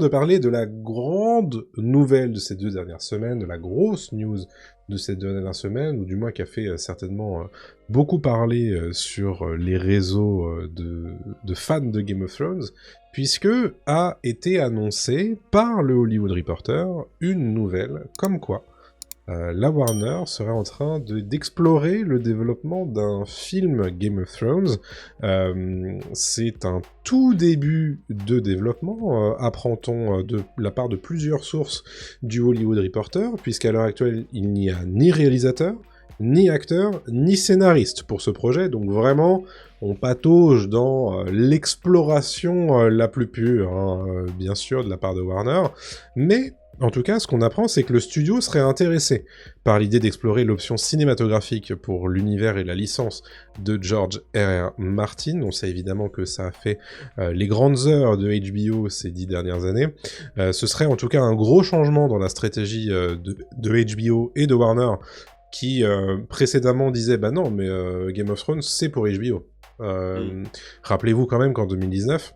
De parler de la grande nouvelle de ces 2 dernières semaines, de la grosse news de ces 2 dernières semaines, ou du moins qui a fait certainement beaucoup parler sur les réseaux de fans de Game of Thrones, puisque a été annoncé par le Hollywood Reporter une nouvelle comme quoi la Warner serait en train d'explorer le développement d'un film Game of Thrones. C'est un tout début de développement, apprend-on de la part de plusieurs sources du Hollywood Reporter, puisqu'à l'heure actuelle, il n'y a ni réalisateur, ni acteur, ni scénariste pour ce projet, donc vraiment, on patauge dans l'exploration la plus pure, hein, bien sûr, de la part de Warner, mais en tout cas, ce qu'on apprend, c'est que le studio serait intéressé par l'idée d'explorer l'option cinématographique pour l'univers et la licence de George R.R. Martin. On sait évidemment que ça a fait les grandes heures de HBO ces 10 dernières années. Ce serait en tout cas un gros changement dans la stratégie de HBO et de Warner, qui précédemment disait « Bah non, mais Game of Thrones, c'est pour HBO ». Rappelez-vous quand même qu'en 2019...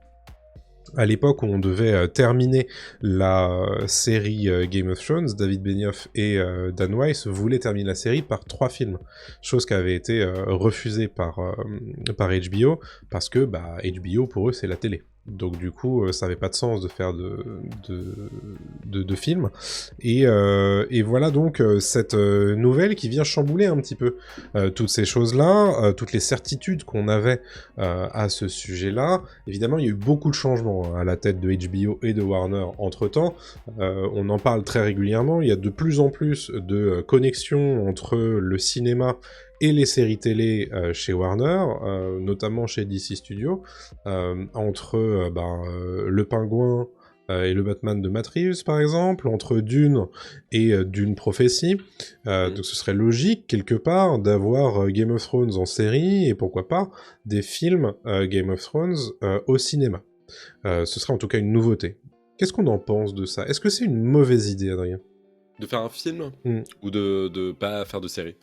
à l'époque où on devait terminer la série Game of Thrones, David Benioff et Dan Weiss voulaient terminer la série par 3 films. Chose qui avait été refusée par HBO, parce que HBO, pour eux, c'est la télé. Donc du coup, ça avait pas de sens de faire de films. Et voilà donc cette nouvelle qui vient chambouler un petit peu toutes ces choses-là, toutes les certitudes qu'on avait à ce sujet-là. Évidemment, il y a eu beaucoup de changements à la tête de HBO et de Warner entre-temps. On en parle très régulièrement. Il y a de plus en plus de connexions entre le cinéma et les séries télé chez Warner, notamment chez DC Studios, entre Le Pingouin et le Batman de Matt Reeves, par exemple, entre Dune et Dune Prophecy. Donc ce serait logique, quelque part, d'avoir Game of Thrones en série, et pourquoi pas, des films Game of Thrones au cinéma. Ce serait en tout cas une nouveauté. Qu'est-ce qu'on en pense de ça? Est-ce que c'est une mauvaise idée, Adrien? De faire un film ou de pas faire de série?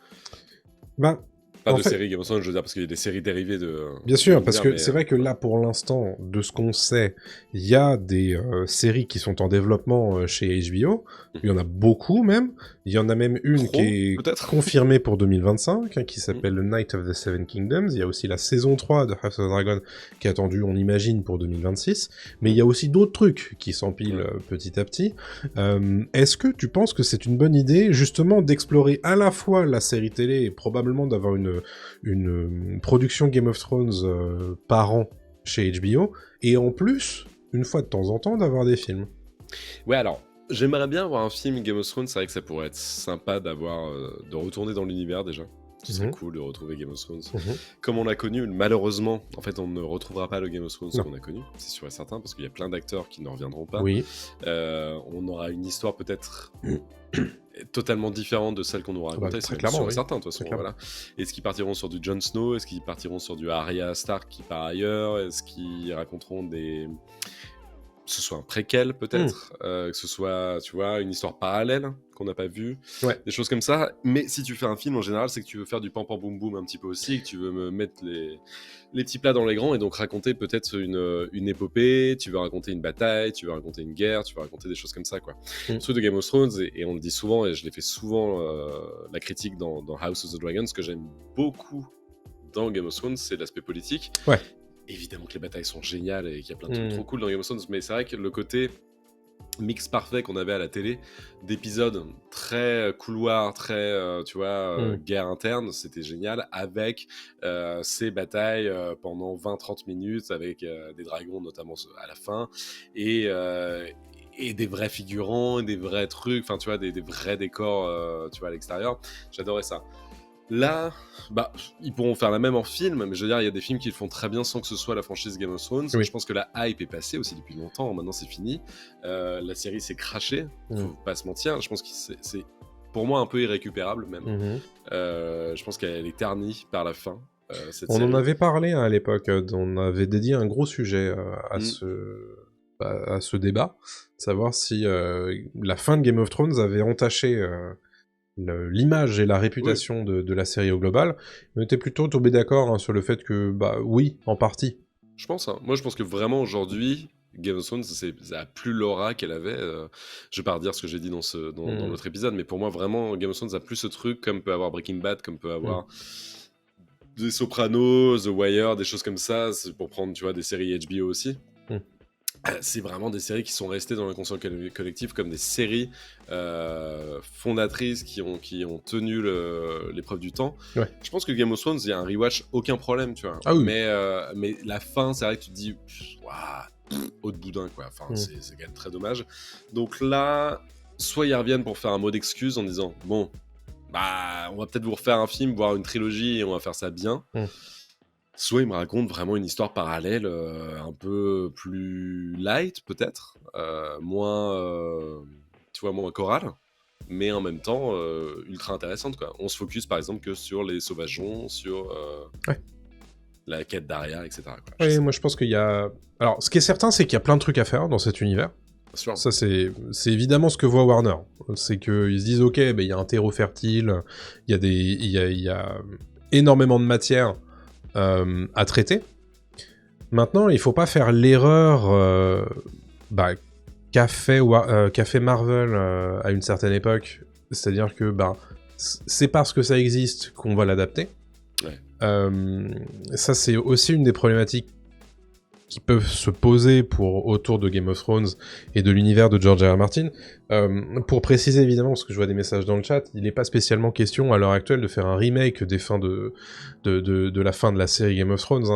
Pas de série Game of Thrones, je veux dire, parce qu'il y a des séries dérivées de... Bien sûr, parce que c'est vrai que là, pour l'instant, de ce qu'on sait, il y a des séries qui sont en développement chez HBO. Il y en a beaucoup, même. Il y en a même une qui est confirmée pour 2025, hein, qui s'appelle The Night of the Seven Kingdoms. Il y a aussi la saison 3 de House of the Dragon, qui est attendue, on imagine, pour 2026. Mais il y a aussi d'autres trucs qui s'empilent petit à petit. Est-ce que tu penses que c'est une bonne idée, justement, d'explorer à la fois la série télé et probablement d'avoir une production Game of Thrones par an chez HBO, et en plus, une fois de temps en temps, d'avoir des films? Ouais, alors, j'aimerais bien avoir un film Game of Thrones, c'est vrai que ça pourrait être sympa de retourner dans l'univers déjà. Ce serait cool de retrouver Game of Thrones. Comme on l'a connu, malheureusement, en fait, on ne retrouvera pas le Game of Thrones qu'on a connu, c'est sûr et certain, parce qu'il y a plein d'acteurs qui ne reviendront pas. Oui. On aura une histoire peut-être... totalement différente de celle qu'on nous racontait, très clairement, certain, de toute façon. Voilà. Est-ce qu'ils partiront sur du Jon Snow? Est-ce qu'ils partiront sur du Arya Stark qui part ailleurs? Est-ce qu'ils raconteront que ce soit un préquel peut-être, que ce soit, tu vois, une histoire parallèle qu'on n'a pas vue, des choses comme ça. Mais si tu fais un film, en général, c'est que tu veux faire du pam pam boum boum un petit peu aussi, que tu veux me mettre les petits plats dans les grands, et donc raconter peut-être une épopée, tu veux raconter une bataille, tu veux raconter une guerre, tu veux raconter des choses comme ça, quoi. Le truc de Game of Thrones, et on le dit souvent, et je l'ai fait souvent la critique dans House of the Dragon, ce que j'aime beaucoup dans Game of Thrones, c'est l'aspect politique. Ouais. Évidemment que les batailles sont géniales et qu'il y a plein de trucs trop cool dans Game of Thrones, mais c'est vrai que le côté mix parfait qu'on avait à la télé, d'épisodes très couloirs, très, tu vois, guerre interne, c'était génial, avec ces batailles pendant 20-30 minutes, avec des dragons notamment à la fin, et des vrais figurants, et des vrais trucs, enfin tu vois, des vrais décors, tu vois, à l'extérieur. J'adorais ça. Là, ils pourront faire la même en film, mais je veux dire, il y a des films qui le font très bien sans que ce soit la franchise Game of Thrones. Je pense que la hype est passée aussi depuis longtemps, maintenant c'est fini. La série s'est crashée, faut pas se mentir. Je pense que c'est pour moi un peu irrécupérable même. Je pense qu'elle est ternie par la fin. On en avait parlé à l'époque, on avait dédié un gros sujet à ce débat, savoir si la fin de Game of Thrones avait entaché l'image et la réputation de la série au global. On était plutôt tombé d'accord sur le fait que, oui, en partie. Je pense, hein. Moi je pense que vraiment aujourd'hui, Game of Thrones, ça a plus l'aura qu'elle avait. Je vais pas redire ce que j'ai dit dans l'autre épisode, mais pour moi, vraiment, Game of Thrones a plus ce truc comme peut avoir Breaking Bad, comme peut avoir des Sopranos, The Wire, des choses comme ça, c'est pour prendre, tu vois, des séries HBO aussi. C'est vraiment des séries qui sont restées dans l'inconscient collectif comme des séries fondatrices qui ont tenu l'épreuve du temps. Ouais. Je pense que Game of Thrones, il y a un rewatch, aucun problème, tu vois. Ah oui. Mais la fin, c'est vrai que tu te dis, haut de boudin, quoi. Enfin, c'est quand même très dommage. Donc là, soit ils reviennent pour faire un mot d'excuse en disant, bon, bah, on va peut-être vous refaire un film, voire une trilogie, et on va faire ça bien. Soit il me raconte vraiment une histoire parallèle, un peu plus light peut-être, moins chorale, mais en même temps ultra intéressante, quoi. On se focus par exemple que sur les sauvageons, sur la quête d'Arya, etc. Quoi. Oui, moi je pense qu'il y a... Alors, ce qui est certain, c'est qu'il y a plein de trucs à faire dans cet univers. Bien sûr. Ça, c'est évidemment ce que voit Warner. C'est qu'ils se disent, ok, il y a un terreau fertile, il y a énormément de matière à traiter. Maintenant, il faut pas faire l'erreur qu'a fait Marvel à une certaine époque. C'est-à-dire que c'est parce que ça existe qu'on va l'adapter. Ouais. Ça, c'est aussi une des problématiques qui peuvent se poser autour de Game of Thrones et de l'univers de George R. R. Martin. Pour préciser évidemment, parce que je vois des messages dans le chat, il n'est pas spécialement question à l'heure actuelle de faire un remake des fins de la fin de la série Game of Thrones.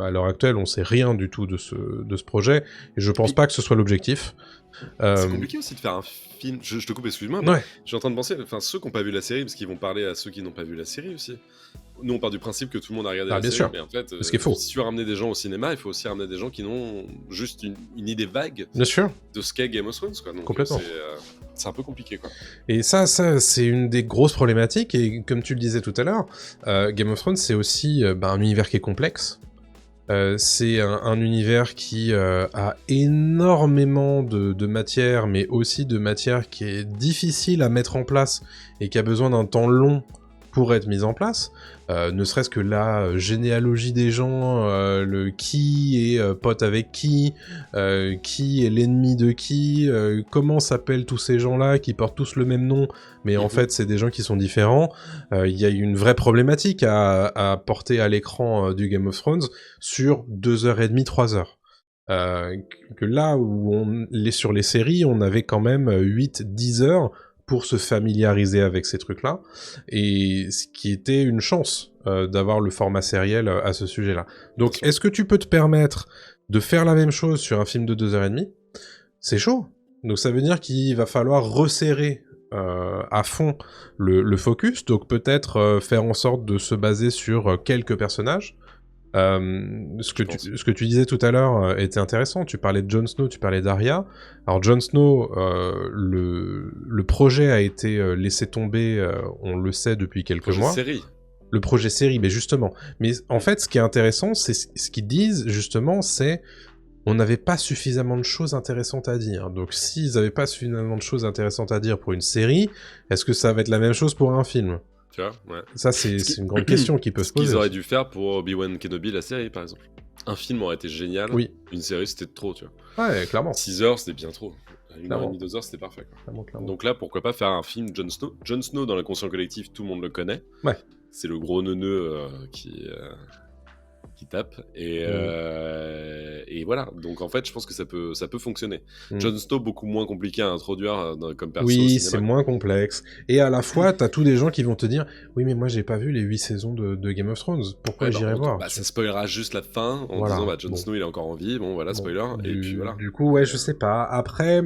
À l'heure actuelle, on sait rien du tout de ce projet, et je pense pas que ce soit l'objectif. C'est compliqué aussi de faire un film. Je te coupe, excuse-moi, mais je suis en train de penser, ceux qui n'ont pas vu la série, parce qu'ils vont parler à ceux qui n'ont pas vu la série aussi. Nous, on part du principe que tout le monde a regardé la série, sûr. Mais en fait, si tu veux ramener des gens au cinéma, il faut aussi ramener des gens qui n'ont juste une idée vague de ce qu'est Game of Thrones, quoi. Donc, complètement. C'est un peu compliqué, quoi. Et ça, c'est une des grosses problématiques, et comme tu le disais tout à l'heure, Game of Thrones, c'est aussi un univers qui est complexe. C'est un univers qui a énormément de matière, mais aussi de matière qui est difficile à mettre en place et qui a besoin d'un temps long pour être mise en place. Ne serait-ce que la généalogie des gens, le qui est pote avec qui est l'ennemi de qui, comment s'appellent tous ces gens-là qui portent tous le même nom, mais en fait c'est des gens qui sont différents. Il y a une vraie problématique à porter à l'écran du Game of Thrones sur 2h30, 3 heures. Que là où sur les séries, on avait quand même 8-10 heures pour se familiariser avec ces trucs-là, et ce qui était une chance d'avoir le format sériel à ce sujet-là. Donc, est-ce que tu peux te permettre de faire la même chose sur un film de 2h30 ? C'est chaud. Donc, ça veut dire qu'il va falloir resserrer à fond le focus, donc peut-être faire en sorte de se baser sur quelques personnages. Ce que tu disais tout à l'heure était intéressant. Tu parlais de Jon Snow, tu parlais d'Arya. Alors Jon Snow, le projet a été laissé tomber, on le sait depuis quelques mois. Le projet série, mais justement. Mais en fait, ce qui est intéressant, c'est ce qu'ils disent justement, c'est on n'avait pas suffisamment de choses intéressantes à dire. Donc s'ils n'avaient pas suffisamment de choses intéressantes à dire pour une série, est-ce que ça va être la même chose pour un film ? Tu vois, ouais. Ça, c'est une grande question qui peut se poser. Ce qu'ils auraient dû faire pour Obi-Wan Kenobi, la série, par exemple. Un film aurait été génial. Oui. Une série, c'était trop, tu vois. Ouais, clairement. 6 heures, c'était bien trop. 1h30, 2 heures, c'était parfait, quoi. Clairement. Donc là, pourquoi pas faire un film Jon Snow. Jon Snow, dans l'inconscient collectif, tout le monde le connaît. Ouais. C'est le gros neuneu qui tape. Et voilà. Donc en fait, je pense que ça peut fonctionner. Jon Snow, beaucoup moins compliqué à introduire comme perso. Oui, c'est moins complexe. Et à la fois, t'as tous des gens qui vont te dire oui, mais moi j'ai pas vu les 8 saisons de Game of Thrones. Pourquoi j'irai voir ça spoilera juste la fin en disant Jon Snow il est encore en vie. Bon, voilà, spoiler. Et puis voilà. Du coup, ouais, je sais pas. Après,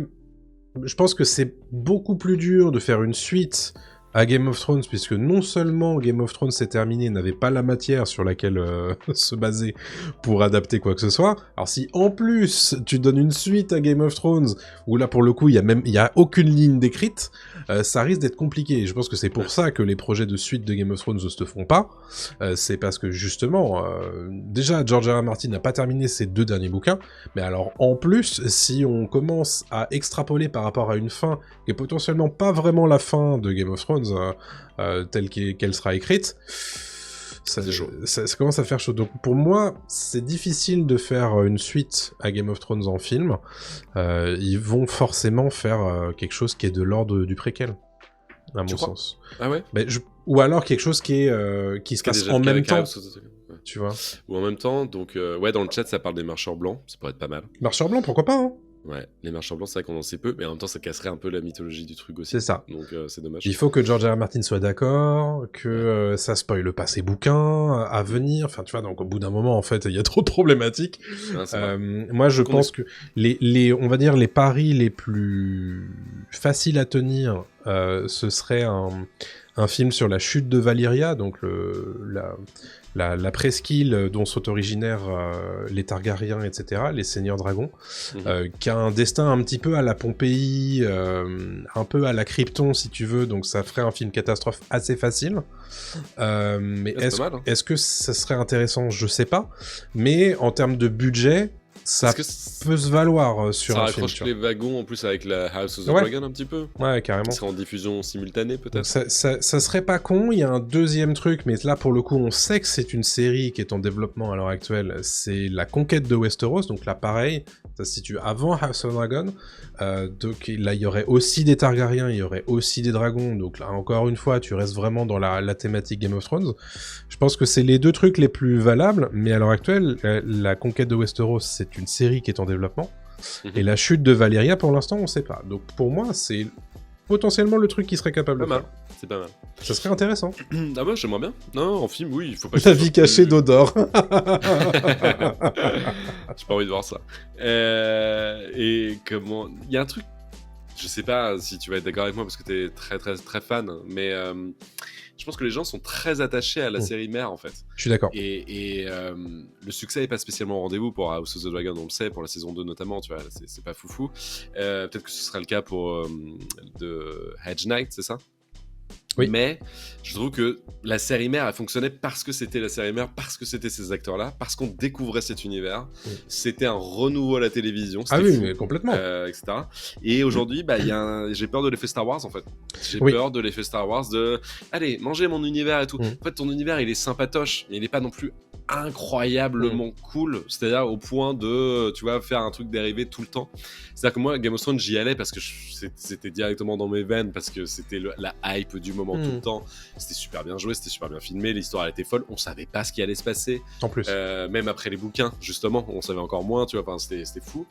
je pense que c'est beaucoup plus dur de faire une suite à Game of Thrones, puisque non seulement Game of Thrones s'est terminé, n'avait pas la matière sur laquelle se baser pour adapter quoi que ce soit. Alors si en plus tu donnes une suite à Game of Thrones, où là pour le coup il y a aucune ligne décrite, ça risque d'être compliqué. Et je pense que c'est pour ça que les projets de suite de Game of Thrones ne se font pas. C'est parce que justement, déjà George R. R. Martin n'a pas terminé ses 2 derniers bouquins, mais alors en plus, si on commence à extrapoler par rapport à une fin qui est potentiellement pas vraiment la fin de Game of Thrones telle qu'elle sera écrite, ça commence à faire chaud. Donc pour moi, c'est difficile de faire une suite à Game of Thrones en film. Ils vont forcément faire quelque chose qui est de l'ordre du préquel, à mon sens. Ah ouais. Ou alors quelque chose qui se passe en même temps. Ouais. Tu vois. Ou en même temps, donc ouais, dans le chat ça parle des marcheurs blancs, ça pourrait être pas mal. Marcheurs blancs, pourquoi pas hein. Ouais, les marcheurs blancs, c'est vrai qu'on en sait peu, mais en même temps, ça casserait un peu la mythologie du truc aussi. C'est ça. Donc, c'est dommage. Il faut que George R. R. Martin soit d'accord, que ça spoile pas ses bouquins à venir. Enfin, tu vois, donc au bout d'un moment, en fait, il y a trop de problématiques. Moi, je pense que on va dire, les paris les plus faciles à tenir, ce serait un film sur la chute de Valyria, donc la presqu'île dont sont originaires les Targaryens, etc., les seigneurs dragons, qui a un destin un petit peu à la Pompéi, un peu à la Krypton, si tu veux, donc ça ferait un film catastrophe assez facile. Mais est-ce que ça serait intéressant? Je sais pas. Mais en termes de budget, ça peut se valoir sur un film. Ça raccroche les wagons en plus avec la House of the Dragon un petit peu. Ouais, carrément. Qui serait en diffusion simultanée peut-être. Ça serait pas con. Il y a un deuxième truc, mais là pour le coup on sait que c'est une série qui est en développement à l'heure actuelle. C'est la conquête de Westeros. Donc là pareil, ça se situe avant House of Dragon. Donc là il y aurait aussi des Targaryens, il y aurait aussi des dragons. Donc là encore une fois tu restes vraiment dans la thématique Game of Thrones. Je pense que c'est les deux trucs les plus valables. Mais à l'heure actuelle, la conquête de Westeros c'est une série qui est en développement. Et la chute de Valyria, pour l'instant, on sait pas. Donc pour moi, c'est potentiellement le truc qui serait capable de faire. C'est pas mal. Ça serait intéressant. Ah ouais, j'aimerais bien. Non, en film, oui, il faut pas... La vie cachée d'Odor. J'ai pas envie de voir ça. Et comment... Il y a un truc... Je sais pas si tu vas être d'accord avec moi parce que t'es très très très fan, mais je pense que les gens sont très attachés à la série mère en fait. Je suis d'accord. Et le succès est pas spécialement au rendez-vous pour House of the Dragon, on le sait, pour la saison 2 notamment, tu vois, c'est pas foufou. Peut-être que ce sera le cas pour de Hedge Knight, c'est ça? Oui. Mais je trouve que la série mère, elle fonctionnait parce que c'était la série mère, parce que c'était ces acteurs-là, parce qu'on découvrait cet univers. C'était un renouveau à la télévision. Ah oui, mais complètement. Etc. Et aujourd'hui, j'ai peur de l'effet Star Wars, en fait. J'ai peur de l'effet Star Wars de... Allez, mangez mon univers et tout. En fait, ton univers, il est sympatoche, mais il est pas non plus incroyablement cool, c'est-à-dire au point de, tu vois, faire un truc dérivé tout le temps. C'est-à-dire que moi, Game of Thrones, j'y allais parce que c'était directement dans mes veines, parce que c'était la hype du moment tout le temps. C'était super bien joué, c'était super bien filmé, l'histoire elle était folle, on savait pas ce qui allait se passer. En plus. Même après les bouquins, justement, on savait encore moins, tu vois, enfin, c'était fou.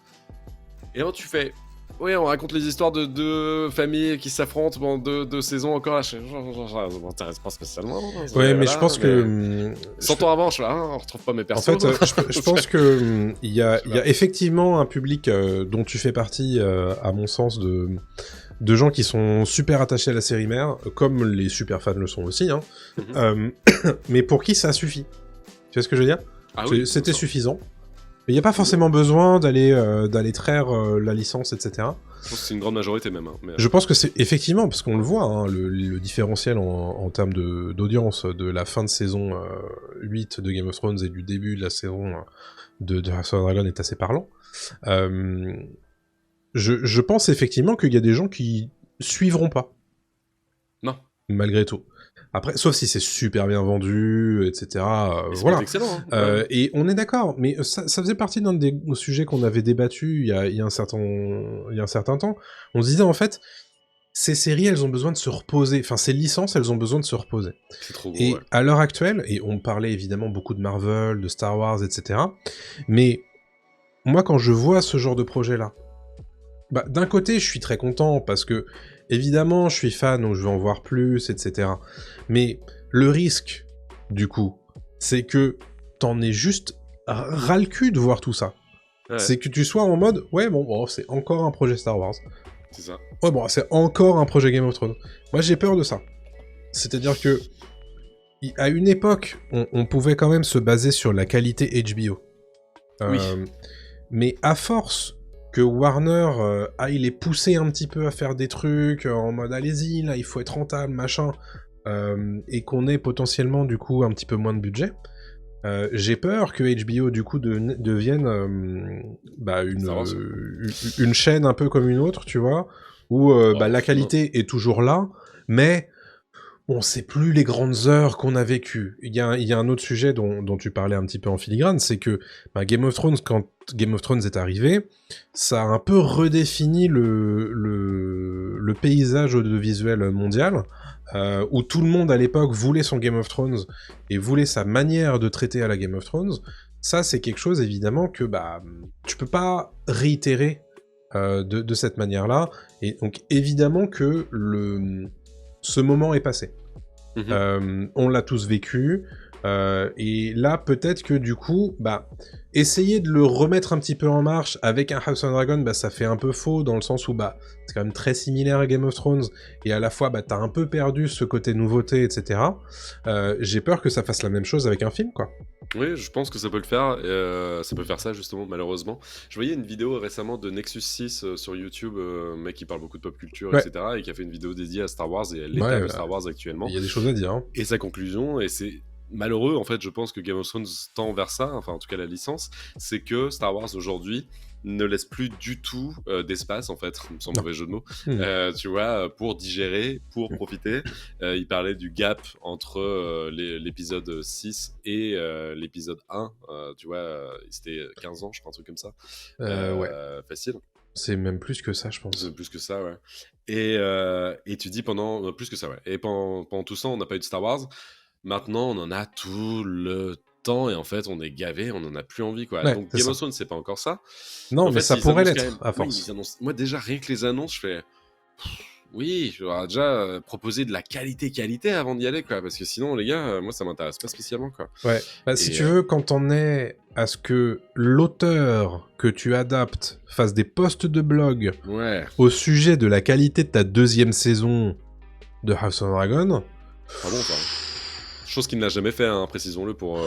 Et alors tu fais... Oui, on raconte les histoires de deux familles qui s'affrontent pendant deux saisons encore. Là, ça m'intéresse pas spécialement. Ouais, mais je pense que... 100 ans avant, on retrouve pas mes persos. En fait, je pense que il y a effectivement un public dont tu fais partie, à mon sens, de gens qui sont super attachés à la série mère, comme les super fans le sont aussi, hein. Mais pour qui ça suffit. Tu vois ce que je veux dire? C'était suffisant. Mais il n'y a pas forcément besoin d'aller traire la licence, etc. Je pense que c'est une grande majorité même. Hein, mais... Je pense que c'est effectivement, parce qu'on le voit, hein, le différentiel en termes d'audience de la fin de saison 8 de Game of Thrones et du début de la saison de House of Dragon est assez parlant. Je pense effectivement qu'il y a des gens qui suivront pas. Non. Malgré tout. Après, sauf si c'est super bien vendu, etc. Voilà. Excellent. Hein. Et on est d'accord, mais ça faisait partie d'un des sujets qu'on avait débattu il y a un certain temps. On se disait en fait, ces séries, elles ont besoin de se reposer. Enfin, ces licences, elles ont besoin de se reposer. C'est trop gros, et à l'heure actuelle, et on parlait évidemment beaucoup de Marvel, de Star Wars, etc. Mais moi, quand je vois ce genre de projet-là, d'un côté, je suis très content parce que évidemment, je suis fan, donc je veux en voir plus, etc. Mais le risque, du coup, c'est que t'en aies juste ras le cul de voir tout ça. Ouais. C'est que tu sois en mode, ouais, bon, c'est encore un projet Star Wars. C'est ça. Ouais, bon, c'est encore un projet Game of Thrones. Moi, j'ai peur de ça. C'est-à-dire que, à une époque, on pouvait quand même se baser sur la qualité HBO. Oui. Mais à force que Warner aille les pousser un petit peu à faire des trucs en mode allez-y, là il faut être rentable, machin, et qu'on ait potentiellement du coup un petit peu moins de budget, j'ai peur que HBO du coup devienne une chaîne un peu comme une autre, tu vois, où la qualité est toujours là, mais bon, c'est plus les grandes heures qu'on a vécues. Il y a un autre sujet dont tu parlais un petit peu en filigrane, c'est que Game of Thrones, quand Game of Thrones est arrivé, ça a un peu redéfini le paysage audiovisuel mondial, où tout le monde à l'époque voulait son Game of Thrones et voulait sa manière de traiter à la Game of Thrones. Ça, c'est quelque chose, évidemment, que tu peux pas réitérer de cette manière-là. Et donc, évidemment que ce moment est passé. On l'a tous vécu. Et là, peut-être que du coup, essayer de le remettre un petit peu en marche avec un House of Dragon, ça fait un peu faux dans le sens où c'est quand même très similaire à Game of Thrones et à la fois t'as un peu perdu ce côté nouveauté, etc. J'ai peur que ça fasse la même chose avec un film, quoi. Oui, je pense que ça peut le faire. Ça peut faire ça, justement, malheureusement. Je voyais une vidéo récemment de Nexus 6 sur YouTube, mec qui parle beaucoup de pop culture, Ouais. etc. et qui a fait une vidéo dédiée à Star Wars et à l'état de Star Wars actuellement. Il y a des choses à dire. Hein. Et sa conclusion, et c'est malheureux, en fait, je pense que Game of Thrones tend vers ça, enfin, en tout cas, la licence, c'est que Star Wars, aujourd'hui, ne laisse plus du tout d'espace, en fait, sans mauvais jeu de mots, tu vois, pour digérer, pour profiter. Il parlait du gap entre l'épisode 6 et l'épisode 1, tu vois, c'était 15 ans, je crois, un truc comme ça. Ouais. Facile. C'est même plus que ça, je pense. C'est plus que ça, ouais. Et tu dis pendant... plus que ça, ouais. Et pendant tout ça, on n'a pas eu de Star Wars. Maintenant, on en a tout le temps et en fait, on est gavé, on en a plus envie, quoi. Ouais, donc Game of Thrones, c'est pas encore ça. Non, en mais fait, ça pourrait l'être, même... à force. Moi, déjà, rien que les annonces, je fais... Oui, je vais déjà proposer de la qualité avant d'y aller, quoi. Parce que sinon, les gars, moi, ça m'intéresse pas spécialement, quoi. Ouais. Si tu veux, quand on est à ce que l'auteur que tu adaptes fasse des posts de blog au sujet de la qualité de ta 2e saison de House of Dragon... Ah bon, ça. Chose qu'il n'a jamais fait, hein, précisons-le, pour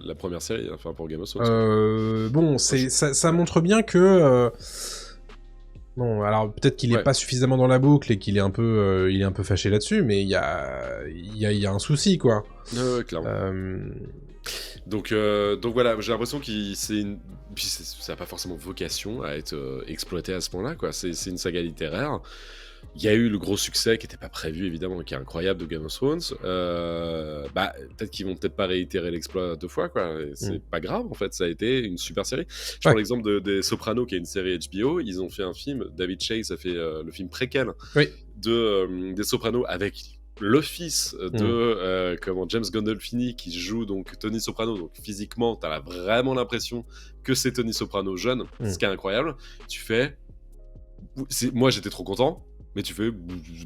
la première série, enfin pour Game of Thrones. Bon, ça montre bien que... Bon, alors peut-être qu'il est pas suffisamment dans la boucle et qu'il est un peu, fâché là-dessus, mais il y a un souci, quoi. Clairement. Donc voilà, j'ai l'impression que ça n'a pas forcément vocation à être exploité à ce point-là, quoi. C'est une saga littéraire. Il y a eu le gros succès qui n'était pas prévu, évidemment, qui est incroyable, de Game of Thrones. Peut-être qu'ils vont peut-être pas réitérer l'exploit 2 fois, quoi. C'est pas grave, en fait, ça a été une super série. Je prends l'exemple des Sopranos, qui est une série HBO. Ils ont fait un film, David Chase a fait le film préquel des Sopranos avec le fils de James Gandolfini, qui joue donc Tony Soprano. Donc physiquement, t'as vraiment l'impression que c'est Tony Soprano jeune, ce qui est incroyable. Tu fais... Moi, j'étais trop content. Mais tu fais,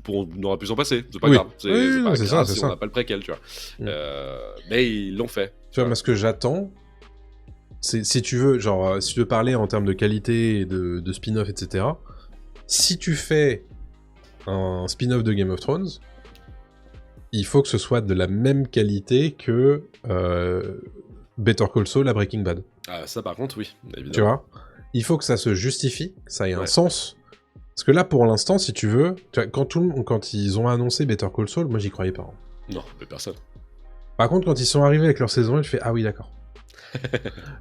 on aurait pu s'en passer, c'est pas grave. C'est pas grave si on n'a pas le préquel, tu vois. Mais ils l'ont fait. Tu vois, moi, ce que j'attends, c'est, si tu veux, genre, si tu veux parler en termes de qualité, et de spin-off, etc., si tu fais un spin-off de Game of Thrones, il faut que ce soit de la même qualité que Better Call Saul à Breaking Bad. Ah, ça, par contre, oui, évidemment. Tu vois, il faut que ça se justifie, que ça ait un sens. Parce que là, pour l'instant, si tu veux, quand ils ont annoncé Better Call Saul, moi, j'y croyais pas. Hein. Non, mais personne. Par contre, quand ils sont arrivés avec leur saison 1, je fais « Ah oui, d'accord. »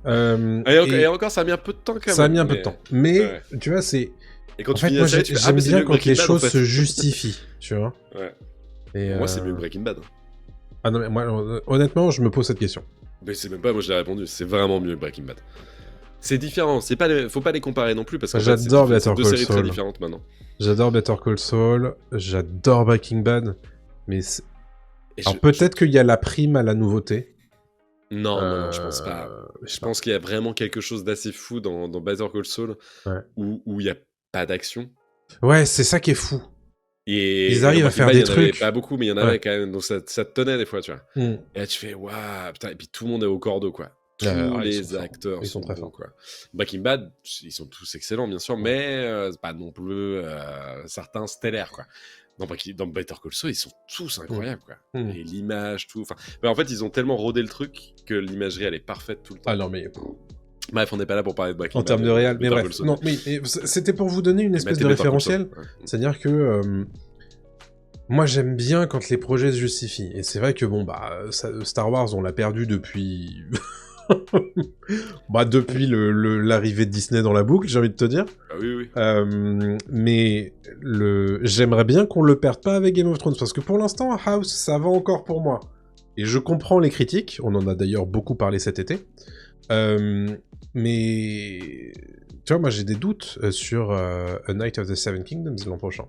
Et encore, ça a mis un peu de temps, quand même. Ça a mis un peu de temps. Mais, tu vois, c'est... Et quand en fait, moi, j'aime bien quand les choses se justifient, tu vois. Ouais. Et moi, c'est mieux que Breaking Bad. Ah non, mais moi, honnêtement, je me pose cette question. Mais c'est même pas moi, je l'ai répondu. C'est vraiment mieux que Breaking Bad. C'est différent, faut pas les comparer non plus parce que j'adore Better Call Saul. C'est deux séries très différentes maintenant. J'adore Better Call Saul, j'adore Breaking Bad, mais alors peut-être qu'il y a la prime à la nouveauté. Non, je pense pas. Je pense qu'il y a vraiment quelque chose d'assez fou dans Better Call Saul où il y a pas d'action. Ouais, c'est ça qui est fou. Et ils arrivent à faire des trucs. Pas beaucoup, mais il y en avait quand même, donc ça te tenait des fois, tu vois. Et là tu fais waouh, putain, et puis tout le monde est au cordeau, quoi. Tous les acteurs sont très forts, quoi. Breaking Bad, ils sont tous excellents, bien sûr, mais c'est pas non plus certains stellaires, quoi. Dans Better Call Saul, ils sont tous incroyables, quoi. Et l'image, tout. Mais en fait, ils ont tellement rodé le truc que l'imagerie, elle est parfaite tout le temps. Ah non, mais... Bref, on n'est pas là pour parler de Breaking Bad. En termes de réel, mais bref. Non, mais c'était pour vous donner une espèce de référentiel. C'est-à-dire que... moi, j'aime bien quand les projets se justifient. Et c'est vrai que, Star Wars, on l'a perdu depuis... Bah, depuis l'arrivée de Disney dans la boucle, j'ai envie de te dire. Ah oui, oui. Mais j'aimerais bien qu'on le perde pas avec Game of Thrones, parce que pour l'instant, House, ça va encore pour moi. Et je comprends les critiques, on en a d'ailleurs beaucoup parlé cet été. Mais tu vois, moi j'ai des doutes sur A Night of the Seven Kingdoms l'an prochain.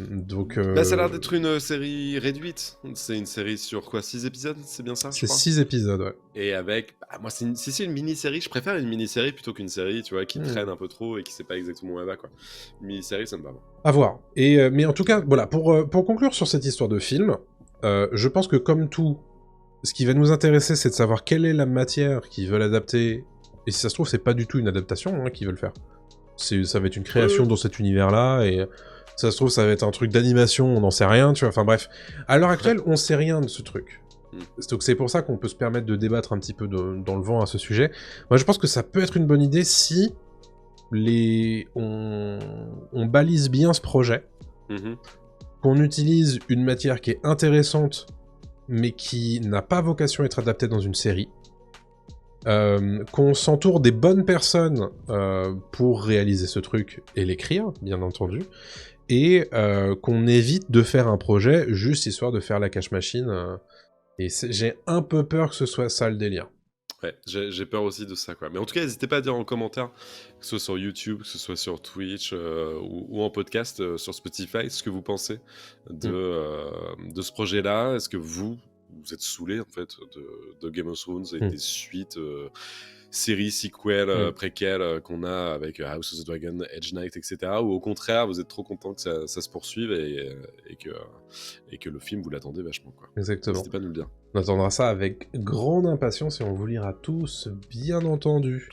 Donc, Là, ça a l'air d'être une série réduite. C'est une série sur quoi, 6 épisodes, c'est bien ça, je c'est crois. 6 épisodes, ouais. Et avec, moi, si c'est une mini-série, je préfère une mini-série plutôt qu'une série, tu vois, qui traîne un peu trop et qui sait pas exactement où elle va, quoi. Une mini-série, ça me va. À voir. Et mais en tout cas, voilà, pour conclure sur cette histoire de film, je pense que comme tout, ce qui va nous intéresser, c'est de savoir quelle est la matière qu'ils veulent adapter. Et si ça se trouve, c'est pas du tout une adaptation qu'ils veulent faire. Ça va être une création dans cet univers-là, et ça se trouve, ça va être un truc d'animation, on n'en sait rien, tu vois. Enfin bref, à l'heure actuelle, on sait rien de ce truc. Donc c'est pour ça qu'on peut se permettre de débattre un petit peu dans le vent à ce sujet. Moi, je pense que ça peut être une bonne idée si on balise bien ce projet, qu'on utilise une matière qui est intéressante, mais qui n'a pas vocation à être adaptée dans une série, qu'on s'entoure des bonnes personnes pour réaliser ce truc et l'écrire, bien entendu, et qu'on évite de faire un projet juste histoire de faire la cash machine. Et j'ai un peu peur que ce soit ça le délire. Ouais, j'ai peur aussi de ça, quoi. Mais en tout cas, n'hésitez pas à dire en commentaire, que ce soit sur YouTube, que ce soit sur Twitch ou en podcast sur Spotify, ce que vous pensez de ce projet-là. Est-ce que vous êtes saoulés, en fait, de Game of Thrones et des suites, séries, sequels, préquels qu'on a avec House of the Dragon, Edge Knight, etc. Ou au contraire, vous êtes trop content que ça se poursuive et que le film, vous l'attendez vachement, quoi. Exactement. N'hésitez pas à nous le dire. On attendra ça avec grande impatience et on vous lira tous, bien entendu.